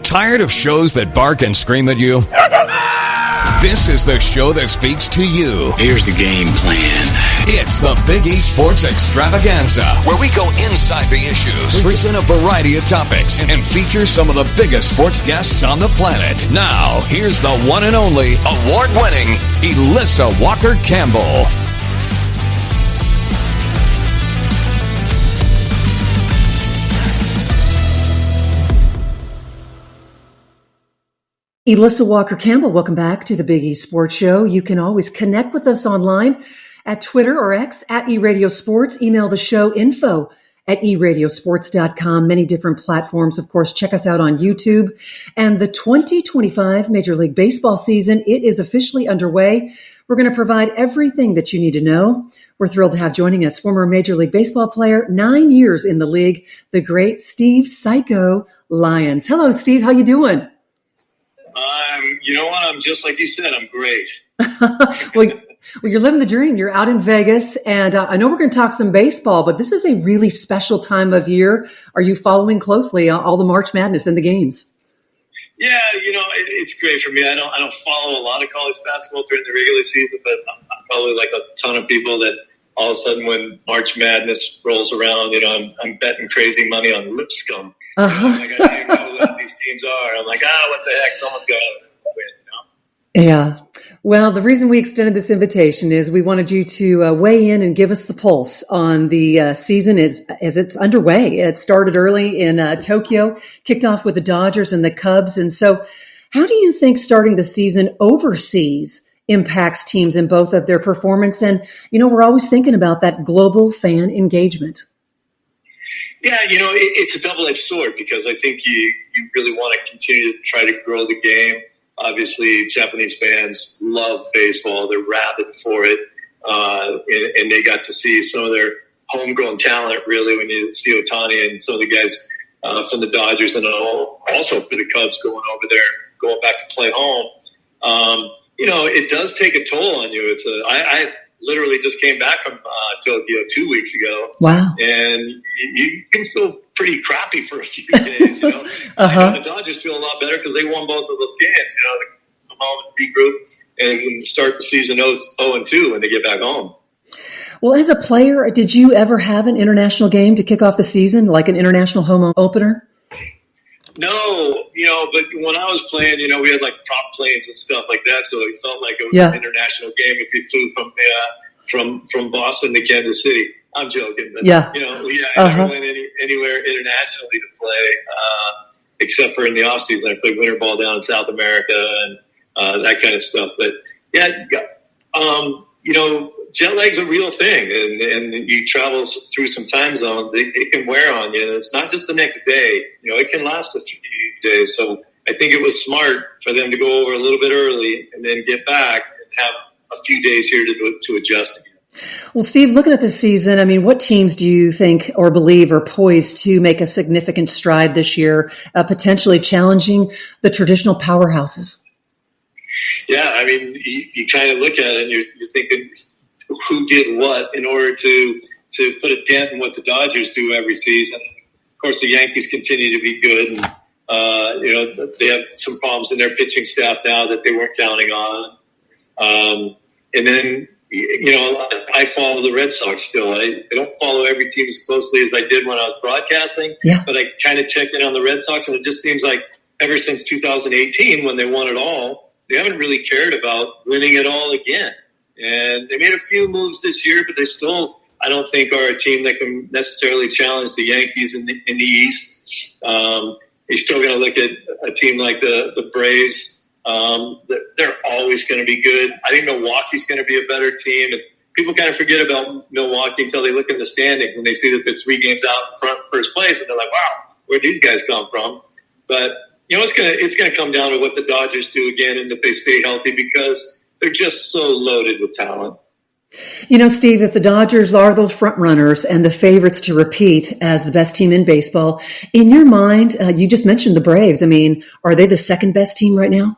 Tired of shows that bark and scream at you? This is the show that speaks to you. Here's the game plan. It's the Big E Sports Extravaganza, where we go inside the issues, present a variety of topics, and feature some of the biggest sports guests on the planet. Now, here's the one and only, award-winning Elissa Walker-Campbell. Elissa Walker-Campbell, welcome back to the Big E Sports Show. You can always connect with us online at Twitter or X at eRadioSports. Email the show info at eRadioSports.com. Many different platforms. Of course, check us out on YouTube. And the 2025 Major League Baseball season, it is officially underway. We're going to provide everything that you need to know. We're thrilled to have joining us former Major League Baseball player, 9 years in the league, the great Steve Psycho Lyons. Hello, Steve. How you doing? You know what? I'm just like you said. I'm great. Well, you're living the dream. You're out in Vegas, and I know we're going to talk some baseball, but this is a really special time of year. Are you following closely all the March Madness and the games? Yeah, it's great for me. I don't follow a lot of college basketball during the regular season, but I'm probably like a ton of people that all of a sudden when March Madness rolls around, I'm betting crazy money on Lipscomb. I don't even know what these teams are. I'm like, what the heck? Someone's got to win, Yeah. Well, the reason we extended this invitation is we wanted you to weigh in and give us the pulse on the season as it's underway. It started early in Tokyo, kicked off with the Dodgers and the Cubs. And so how do you think starting the season overseas impacts teams in both of their performance? And, we're always thinking about that global fan engagement. Yeah, it's a double-edged sword because I think you really want to continue to try to grow the game. Obviously, Japanese fans love baseball. They're rabid for it. And they got to see some of their homegrown talent, really, when you see Ohtani and some of the guys from the Dodgers and also for the Cubs going over there, going back to play home. It does take a toll on you. I literally just came back from Tokyo 2 weeks ago. Wow. And you can feel pretty crappy for a few days, I know the Dodgers feel a lot better because they won both of those games. They come home and regroup and start the season 0-2 when they get back home. Well, as a player, did you ever have an international game to kick off the season, like an international home opener? No, but when I was playing, we had like prop planes and stuff like that, so it felt like it was an international game if you flew from Boston to Kansas City. I'm joking, but I never went anywhere internationally to play, except for in the off season. I played winter ball down in South America and that kind of stuff. But jet lag's a real thing, and you travel through some time zones. It can wear on you. And it's not just the next day. It can last a few days. So I think it was smart for them to go over a little bit early and then get back and have a few days here to adjust again. Well, Steve, looking at the season, what teams do you think or believe are poised to make a significant stride this year, potentially challenging the traditional powerhouses? Yeah, you kind of look at it and you're thinking who did what in order to put a dent in what the Dodgers do every season. Of course, the Yankees continue to be good. And, they have some problems in their pitching staff now that they weren't counting on. And then, I follow the Red Sox still. I don't follow every team as closely as I did when I was broadcasting, but I kind of check in on the Red Sox, and it just seems like ever since 2018 when they won it all, they haven't really cared about winning it all again. And they made a few moves this year, but they still, I don't think, are a team that can necessarily challenge the Yankees in the East. You're still going to look at a team like the Braves. They're always going to be good. I think Milwaukee's going to be a better team. And people kind of forget about Milwaukee until they look in the standings and they see that they're 3 games out in front first place, and they're like, wow, where'd these guys come from? But, it's going to come down to what the Dodgers do again and if they stay healthy because they're just so loaded with talent. Steve, if the Dodgers are those front runners and the favorites to repeat as the best team in baseball, in your mind, you just mentioned the Braves. Are they the second best team right now?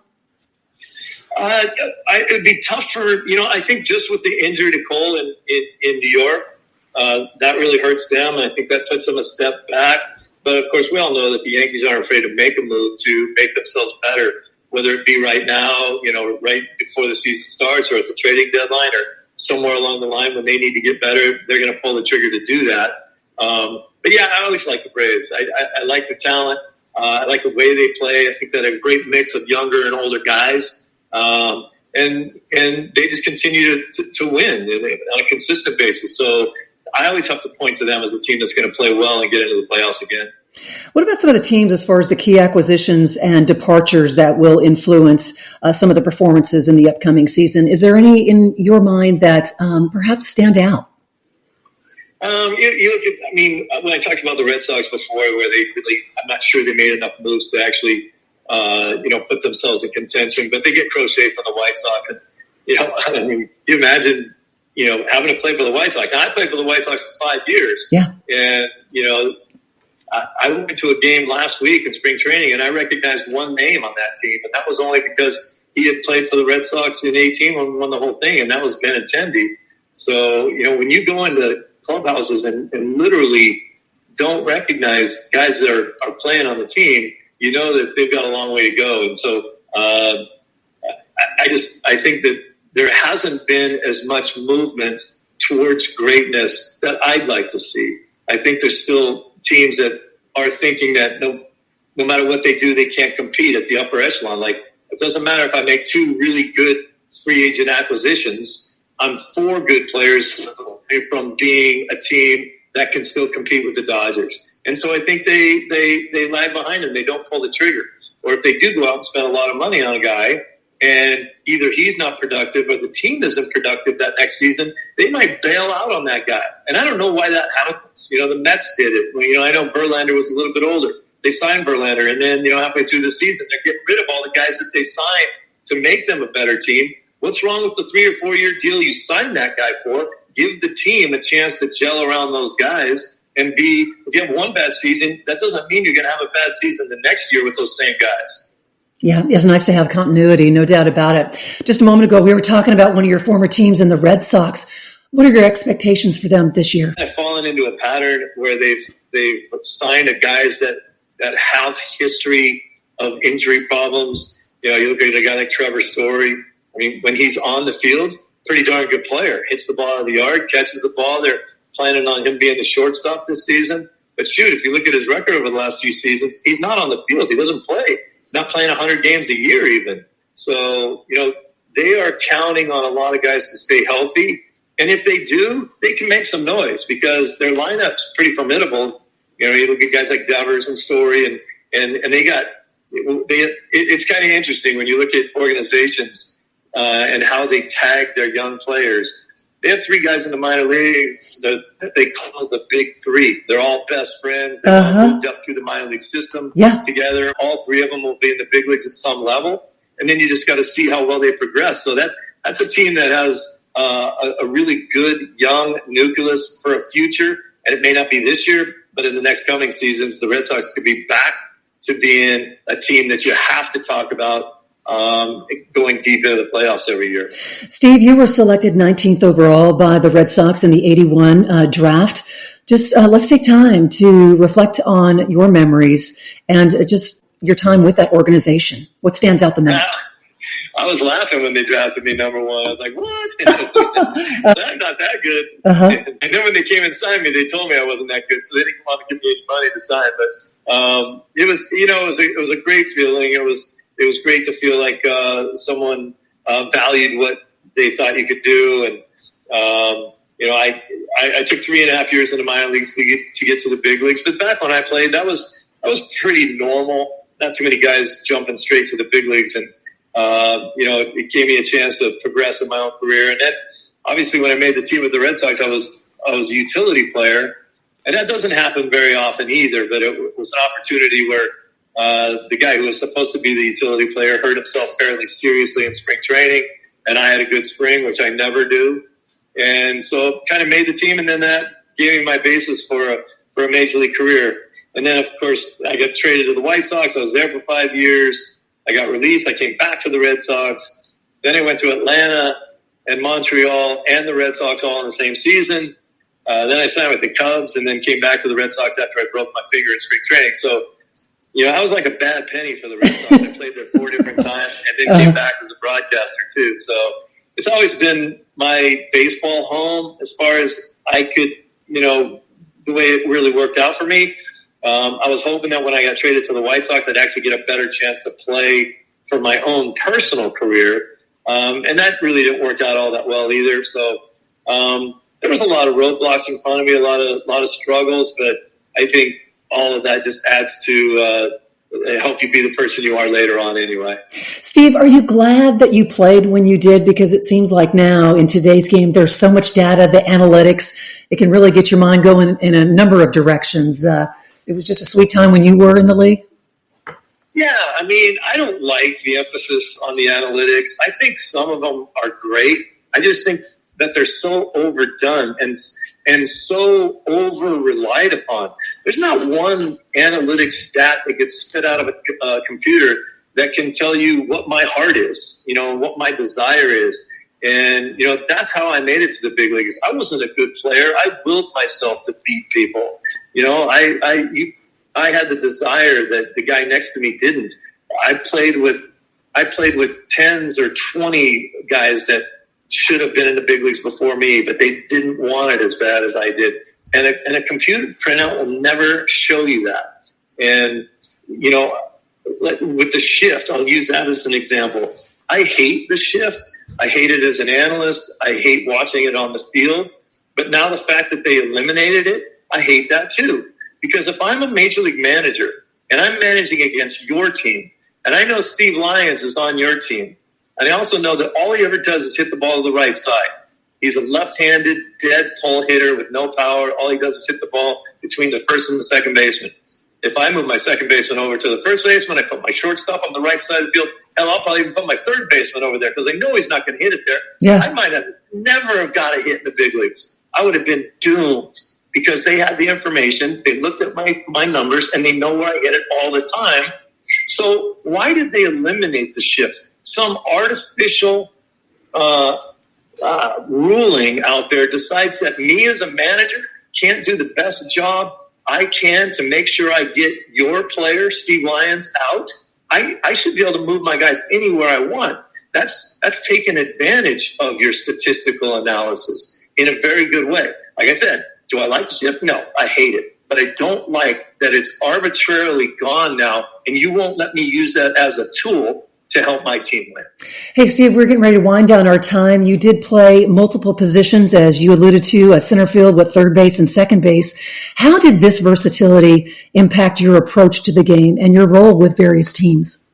It'd be tough for, I think just with the injury to Cole in New York, that really hurts them. And I think that puts them a step back. But, of course, we all know that the Yankees aren't afraid to make a move to make themselves better, whether it be right now, right before the season starts, or at the trading deadline, or somewhere along the line when they need to get better. They're going to pull the trigger to do that. But, yeah, I always like the Braves. I like the talent. I like the way they play. I think they have a great mix of younger and older guys. And they just continue to win on a consistent basis. So I always have to point to them as a team that's going to play well and get into the playoffs again. What about some of the teams as far as the key acquisitions and departures that will influence some of the performances in the upcoming season? Is there any in your mind that perhaps stand out? You look at, when I talked about the Red Sox before, where they really, I'm not sure they made enough moves to actually, put themselves in contention, but they get Crochet from the White Sox. And, you imagine, having to play for the White Sox. Now, I played for the White Sox for 5 years. Yeah. And, I went to a game last week in spring training, and I recognized one name on that team, and that was only because he had played for the Red Sox in 2018 when we won the whole thing, and that was Benintendi. So, when you go into clubhouses and literally don't recognize guys that are playing on the team, you know that they've got a long way to go. And so I think that there hasn't been as much movement towards greatness that I'd like to see. I think there's still teams that are thinking that no matter what they do, they can't compete at the upper echelon. Like, it doesn't matter if I make 2 really good free agent acquisitions. I'm 4 good players from being a team that can still compete with the Dodgers. And so I think they lag behind them. They don't pull the trigger. Or if they do go out and spend a lot of money on a guy, and either he's not productive or the team isn't productive that next season, they might bail out on that guy. And I don't know why that happens. The Mets did it. I know Verlander was a little bit older. They signed Verlander, and then, halfway through the season, they're getting rid of all the guys that they signed to make them a better team. What's wrong with the 3 or 4 year deal you signed that guy for? Give the team a chance to gel around those guys. And if you have one bad season, that doesn't mean you're going to have a bad season the next year with those same guys. Yeah, it's nice to have continuity, no doubt about it. Just a moment ago, we were talking about one of your former teams in the Red Sox. What are your expectations for them this year? I've fallen into a pattern where they've signed guys that have history of injury problems. You look at a guy like Trevor Story. When he's on the field, pretty darn good player. Hits the ball out of the yard, catches the ball. They're planning on him being the shortstop this season. But shoot, if you look at his record over the last few seasons, he's not on the field. He doesn't play. He's not playing 100 games a year even. So, they are counting on a lot of guys to stay healthy. And if they do, they can make some noise because their lineup's pretty formidable. You look at guys like Devers and Story, and it's kind of interesting when you look at organizations and how they tag their young players. They have 3 guys in the minor leagues that they call the Big 3. They're all best friends. They all moved up through the minor league system together. All 3 of them will be in the big leagues at some level. And then you just got to see how well they progress. So that's a team that has a really good young nucleus for a future. And it may not be this year, but in the next coming seasons, the Red Sox could be back to being a team that you have to talk about going deep into the playoffs every year. Steve, you were selected 19th overall by the Red Sox in the 81 draft. Just let's take time to reflect on your memories and just your time with that organization. What stands out the most? I was laughing when they drafted me number 1. I was like, what? I'm not that good. And then when they came and signed me, they told me I wasn't that good, so they didn't want to give me any money to sign. But it was a great feeling. It was great to feel like someone valued what they thought you could do. And, I took 3.5 years in the minor leagues to get to the big leagues. But back when I played, that was pretty normal. Not too many guys jumping straight to the big leagues. And, it gave me a chance to progress in my own career. And then, obviously, when I made the team with the Red Sox, I was a utility player. And that doesn't happen very often either. But it was an opportunity where the guy who was supposed to be the utility player hurt himself fairly seriously in spring training, and I had a good spring, which I never do. And so kind of made the team, and then that gave me my basis for a major league career. And then, of course, I got traded to the White Sox. I was there for 5 years. I got released. I came back to the Red Sox. Then I went to Atlanta and Montreal and the Red Sox all in the same season. Then I signed with the Cubs and then came back to the Red Sox after I broke my finger in spring training. So, I was like a bad penny for the Red Sox. I played there 4 different times and then came back as a broadcaster too. So it's always been my baseball home as far as I could, the way it really worked out for me. I was hoping that when I got traded to the White Sox, I'd actually get a better chance to play for my own personal career. And that really didn't work out all that well either. So there was a lot of roadblocks in front of me, a lot of struggles, but I think all of that just adds to help you be the person you are later on anyway. Steve, are you glad that you played when you did? Because it seems like now in today's game, there's so much data, the analytics, it can really get your mind going in a number of directions. It was just a sweet time when you were in the league? Yeah, I don't like the emphasis on the analytics. I think some of them are great. I just think that they're so overdone and so over-relied upon. There's not one analytic stat that gets spit out of a computer that can tell you what my heart is, what my desire is. And, that's how I made it to the big leagues. I wasn't a good player. I willed myself to beat people. I had the desire that the guy next to me didn't. I played with 10s or 20 guys that should have been in the big leagues before me, but they didn't want it as bad as I did. And a computer printout will never show you that. And, with the shift, I'll use that as an example. I hate the shift. I hate it as an analyst. I hate watching it on the field. But now the fact that they eliminated it, I hate that too. Because if I'm a major league manager and I'm managing against your team, and I know Steve Lyons is on your team, and I also know that all he ever does is hit the ball to the right side. He's a left-handed, dead pull hitter with no power. All he does is hit the ball between the first and the second baseman. If I move my second baseman over to the first baseman, I put my shortstop on the right side of the field. Hell, I'll probably even put my third baseman over there because I know he's not going to hit it there. Yeah. I might have never have got a hit in the big leagues. I would have been doomed because they had the information. They looked at my numbers, and they know where I hit it all the time. So why did they eliminate the shifts? Some artificial ruling out there decides that me as a manager can't do the best job I can to make sure I get your player, Steve Lyons, out. I should be able to move my guys anywhere I want. That's taking advantage of your statistical analysis in a very good way. Like I said, do I like the shift? No, I hate it. But I don't like that it's arbitrarily gone now, and you won't let me use that as a tool to help my team win. Hey, Steve, we're getting ready to wind down our time. You did play multiple positions, as you alluded to, center field with third base and second base. How did this versatility impact your approach to the game and your role with various teams?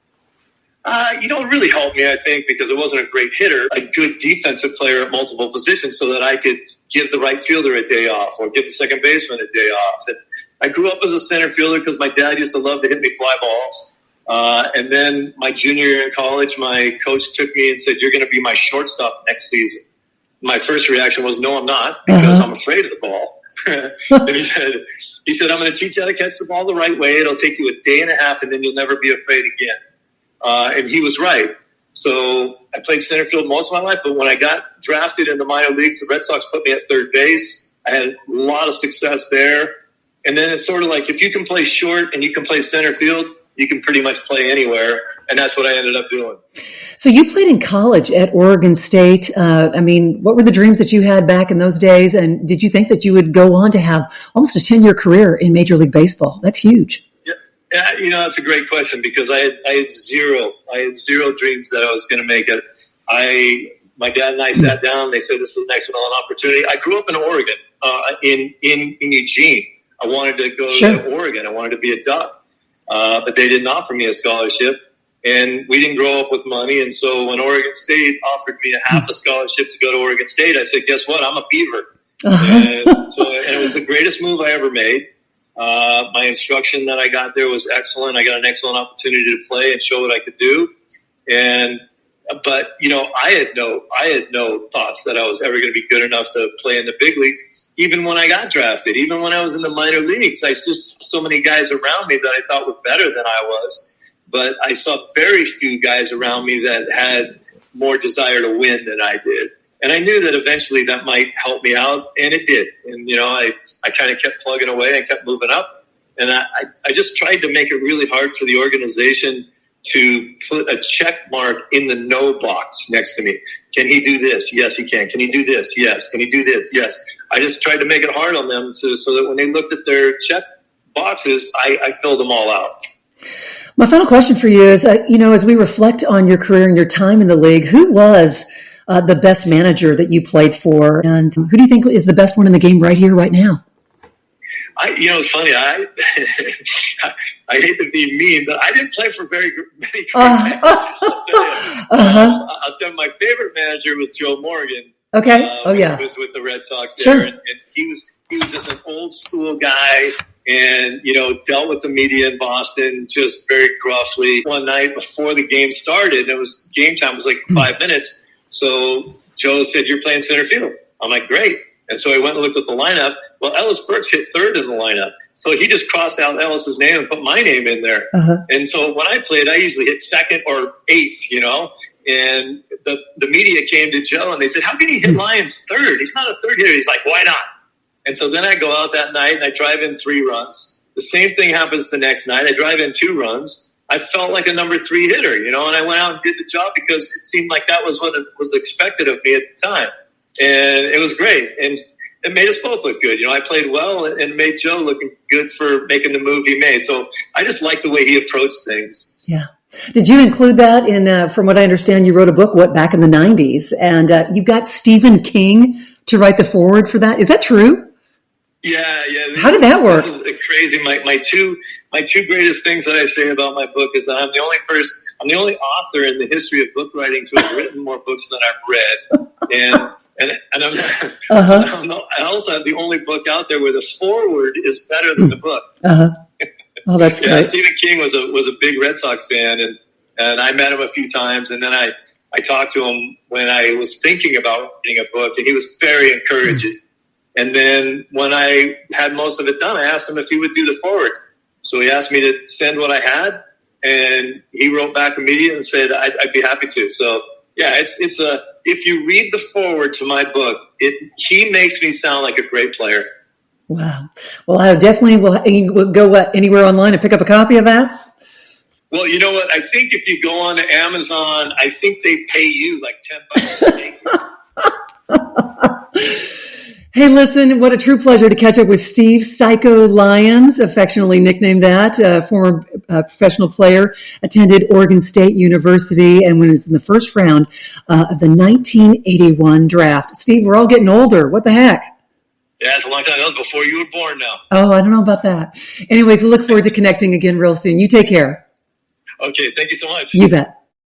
It really helped me, I think, because I wasn't a great hitter, a good defensive player at multiple positions so that I could give the right fielder a day off or give the second baseman a day off. And I grew up as a center fielder because my dad used to love to hit me fly balls. And then my junior year in college, my coach took me and said, "You're going to be my shortstop next season." My first reaction was, "No, I'm not," because I'm afraid of the ball. And he said, "I'm going to teach you how to catch the ball the right way. It'll take you a day and a half, and then you'll never be afraid again." And he was right. So I played center field most of my life, but when I got drafted in the minor leagues, the Red Sox put me at third base. I had a lot of success there. And then it's sort of like if you can play short and you can play center field, you can pretty much play anywhere. And that's what I ended up doing. So you played in college at Oregon State. What were the dreams that you had back in those days? And did you think that you would go on to have almost a 10-year career in Major League Baseball? That's huge. Yeah, that's a great question because I had zero dreams that I was going to make it. My dad and I sat down. They said, "This is an excellent opportunity." I grew up in Oregon, in Eugene. I wanted to go to Oregon. I wanted to be a Duck, but they didn't offer me a scholarship, and we didn't grow up with money. And so when Oregon State offered me a half a scholarship to go to Oregon State, I said, "Guess what? I'm a Beaver." And it was the greatest move I ever made. My instruction that I got there was excellent. I got an excellent opportunity to play and show what I could do. But I had no thoughts that I was ever going to be good enough to play in the big leagues. Even when I got drafted, even when I was in the minor leagues, I saw so many guys around me that I thought were better than I was. But I saw very few guys around me that had more desire to win than I did. And I knew that eventually that might help me out, and it did. And, I kind of kept plugging away and kept moving up. And I just tried to make it really hard for the organization to put a check mark in the no box next to me. Can he do this? Yes, he can. Can he do this? Yes. Can he do this? Yes. I just tried to make it hard on them so that when they looked at their check boxes, I filled them all out. My final question for you is, as we reflect on your career and your time in the league, who was the best manager that you played for? And who do you think is the best one in the game right here, right now? It's funny. I hate to be mean, but I didn't play for many great managers. I'll tell you, my favorite manager was Joe Morgan. Okay. He was with the Red Sox there, sure. and he was just an old school guy, and dealt with the media in Boston just very gruffly. One night before the game started, it was game time. It was like 5 minutes. So Joe said, "You're playing center field." I'm like, "Great." And so I went and looked at the lineup. Well, Ellis Burks hit third in the lineup. So he just crossed out Ellis's name and put my name in there. And so when I played, I usually hit second or eighth, And the media came to Joe and they said, "How can he hit Lyons third? He's not a third hitter." He's like, "Why not?" And so then I go out that night and I drive in 3 runs. The same thing happens the next night. I drive in 2 runs. I felt like a number 3 hitter, and I went out and did the job because it seemed like that was what was expected of me at the time. And it was great. And it made us both look good. I played well and made Joe look good for making the move he made. So I just like the way he approached things. Yeah. Did you include that in, from what I understand, you wrote a book, back in the 90s, and you got Stephen King to write the foreword for that. Is that true? Yeah. How did that work? This is crazy. My two greatest things that I say about my book is that I'm the only author in the history of book writing to have written more books than I've read. And I'm I also have the only book out there where the foreword is better than the book. Oh, that's great. Stephen King was a big Red Sox fan, and I met him a few times, and then I talked to him when I was thinking about writing a book, and he was very encouraging. And then when I had most of it done, I asked him if he would do the foreword. So he asked me to send what I had, and he wrote back immediately and said I'd be happy to. So yeah, if you read the foreword to my book, he makes me sound like a great player. Wow. Well, I definitely will go anywhere online and pick up a copy of that. Well, you know what? I think if you go on to Amazon, I think they pay you like $10 to take it. Hey, listen, what a true pleasure to catch up with Steve Psycho Lyons, affectionately nicknamed that, former professional player, attended Oregon State University and was in the first round of the 1981 draft. Steve, we're all getting older. What the heck? Yeah, it's a long time. That was before you were born now. Oh, I don't know about that. Anyways, we look forward to connecting again real soon. You take care. Okay, thank you so much. You bet.